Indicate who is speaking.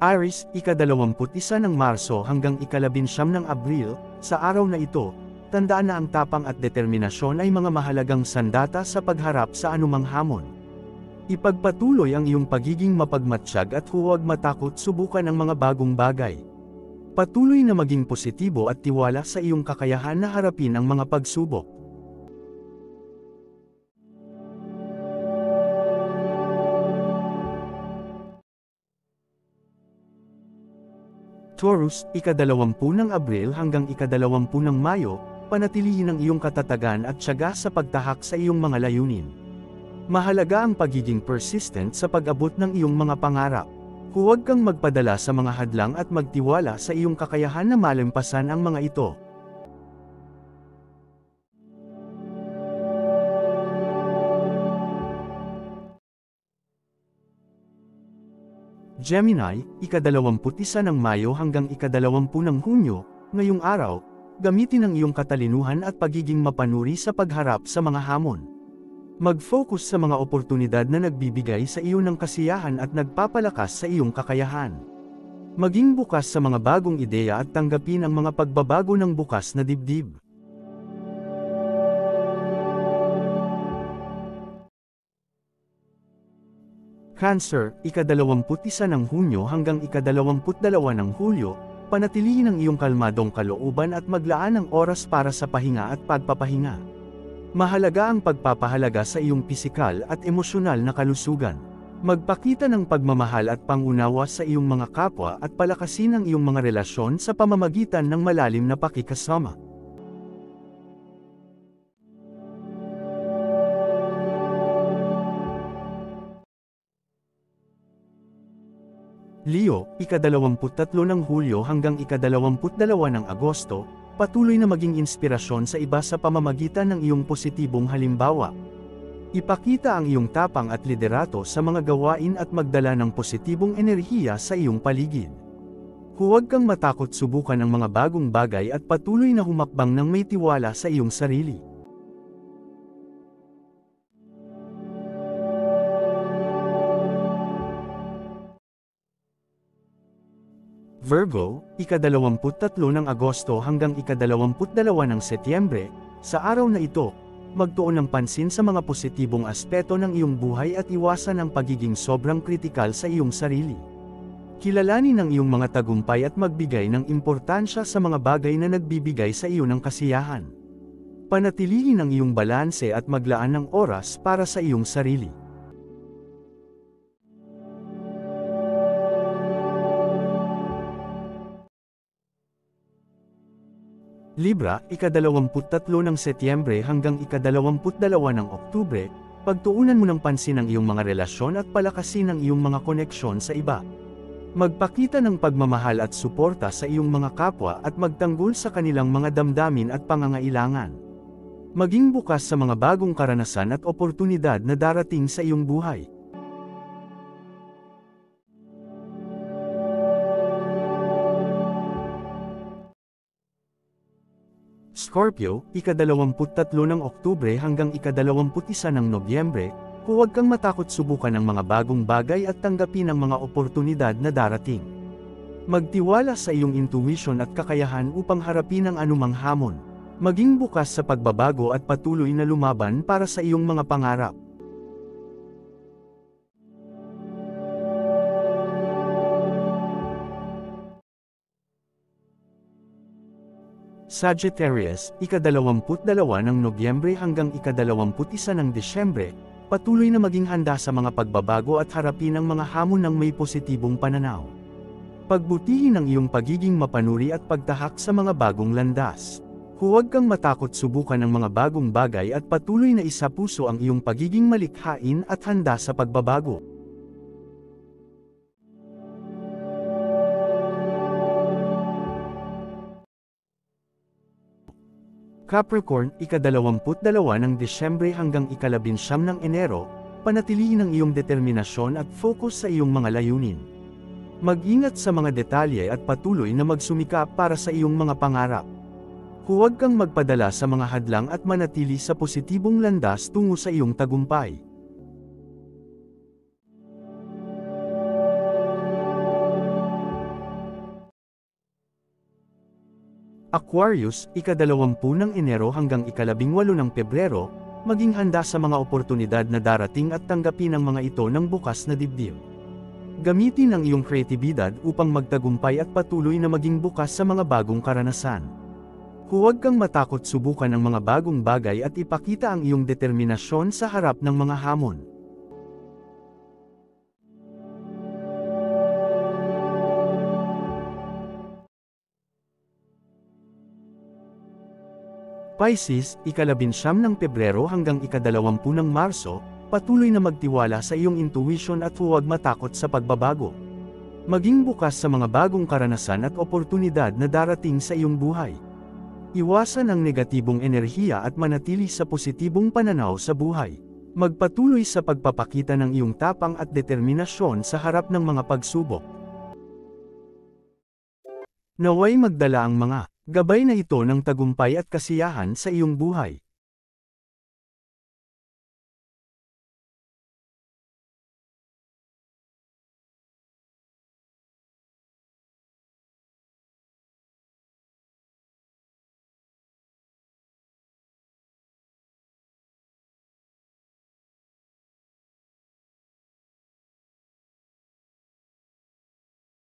Speaker 1: Aries, ika-21 ng Marso hanggang ika-19 ng Abril, sa araw na ito, tandaan na ang tapang at determinasyon ay mga mahalagang sandata sa pagharap sa anumang hamon. Ipagpatuloy ang iyong pagiging mapagmatsyag at huwag matakot subukan ang mga bagong bagay. Patuloy na maging positibo at tiwala sa iyong kakayahan na harapin ang mga pagsubok. Taurus, ika-20 ng Abril hanggang ika-20 ng Mayo, panatilihin ang iyong katatagan at tiyaga sa pagtahak sa iyong mga layunin. Mahalaga ang pagiging persistent sa pag-abot ng iyong mga pangarap. Huwag kang magpadala sa mga hadlang at magtiwala sa iyong kakayahan na malampasan ang mga ito. Gemini, ika-21 ng Mayo hanggang ika-20 ng Hunyo, ngayong araw, gamitin ang iyong katalinuhan at pagiging mapanuri sa pagharap sa mga hamon. Mag-focus sa mga oportunidad na nagbibigay sa iyo ng kasiyahan at nagpapalakas sa iyong kakayahan. Maging bukas sa mga bagong ideya at tanggapin ang mga pagbabago ng bukas na dibdib. Cancer, ika-21 ng Hunyo hanggang ika-22 ng Hulyo, panatilihin ang iyong kalmadong kalooban at maglaan ng oras para sa pahinga at pagpapahinga. Mahalaga ang pagpapahalaga sa iyong pisikal at emosyonal na kalusugan. Magpakita ng pagmamahal at pangunawa sa iyong mga kapwa at palakasin ang iyong mga relasyon sa pamamagitan ng malalim na pakikasama. Leo, ika-23 ng Hulyo hanggang ika-22 ng Agosto, patuloy na maging inspirasyon sa iba sa pamamagitan ng iyong positibong halimbawa. Ipakita ang iyong tapang at liderato sa mga gawain at magdala ng positibong enerhiya sa iyong paligid. Huwag kang matakot subukan ang mga bagong bagay at patuloy na humakbang ng may tiwala sa iyong sarili. Virgo, ika-23 ng Agosto hanggang ika-22 ng Setyembre, sa araw na ito, magtuon ng pansin sa mga positibong aspeto ng iyong buhay at iwasan ang pagiging sobrang kritikal sa iyong sarili. Kilalanin ang iyong mga tagumpay at magbigay ng importansya sa mga bagay na nagbibigay sa iyo ng kasiyahan. Panatilihin ang iyong balanse at maglaan ng oras para sa iyong sarili. Libra, ika-23 ng Setyembre hanggang ika-22 ng Oktubre, pagtuunan mo ng pansin ang iyong mga relasyon at palakasin ang iyong mga koneksyon sa iba. Magpakita ng pagmamahal at suporta sa iyong mga kapwa at magtanggol sa kanilang mga damdamin at pangangailangan. Maging bukas sa mga bagong karanasan at oportunidad na darating sa iyong buhay. Scorpio, ika-23 ng Oktubre hanggang ika-21 ng Nobyembre, huwag kang matakot subukan ang mga bagong bagay at tanggapin ang mga oportunidad na darating. Magtiwala sa iyong intuition at kakayahan upang harapin ang anumang hamon. Maging bukas sa pagbabago at patuloy na lumaban para sa iyong mga pangarap. Sagittarius, ika-22 ng Nobyembre hanggang ika-21 ng Disyembre, patuloy na maging handa sa mga pagbabago at harapin ang mga hamon ng may positibong pananaw. Pagbutihin ang iyong pagiging mapanuri at pagtahak sa mga bagong landas. Huwag kang matakot subukan ang mga bagong bagay at patuloy na isapuso ang iyong pagiging malikhain at handa sa pagbabago. Capricorn, ika-22 ng Disyembre hanggang ika-19 ng Enero, panatilihin ang iyong determinasyon at focus sa iyong mga layunin. Mag-ingat sa mga detalye at patuloy na magsumikap para sa iyong mga pangarap. Huwag kang magpadala sa mga hadlang at manatili sa positibong landas tungo sa iyong tagumpay. Aquarius, ika-20 ng Enero hanggang ika-18 ng Pebrero, maging handa sa mga oportunidad na darating at tanggapin ang mga ito ng bukas na dibdib. Gamitin ang iyong kreatibidad upang magtagumpay at patuloy na maging bukas sa mga bagong karanasan. Huwag kang matakot subukan ang mga bagong bagay at ipakita ang iyong determinasyon sa harap ng mga hamon. Pisces, ika-19 ng Pebrero hanggang ika-20 ng Marso, patuloy na magtiwala sa iyong intuition at huwag matakot sa pagbabago. Maging bukas sa mga bagong karanasan at oportunidad na darating sa iyong buhay. Iwasan ang negatibong enerhiya at manatili sa positibong pananaw sa buhay. Magpatuloy sa pagpapakita ng iyong tapang at determinasyon sa harap ng mga pagsubok. Naway magdala ang mga gabay na ito ng tagumpay at kasiyahan sa iyong buhay.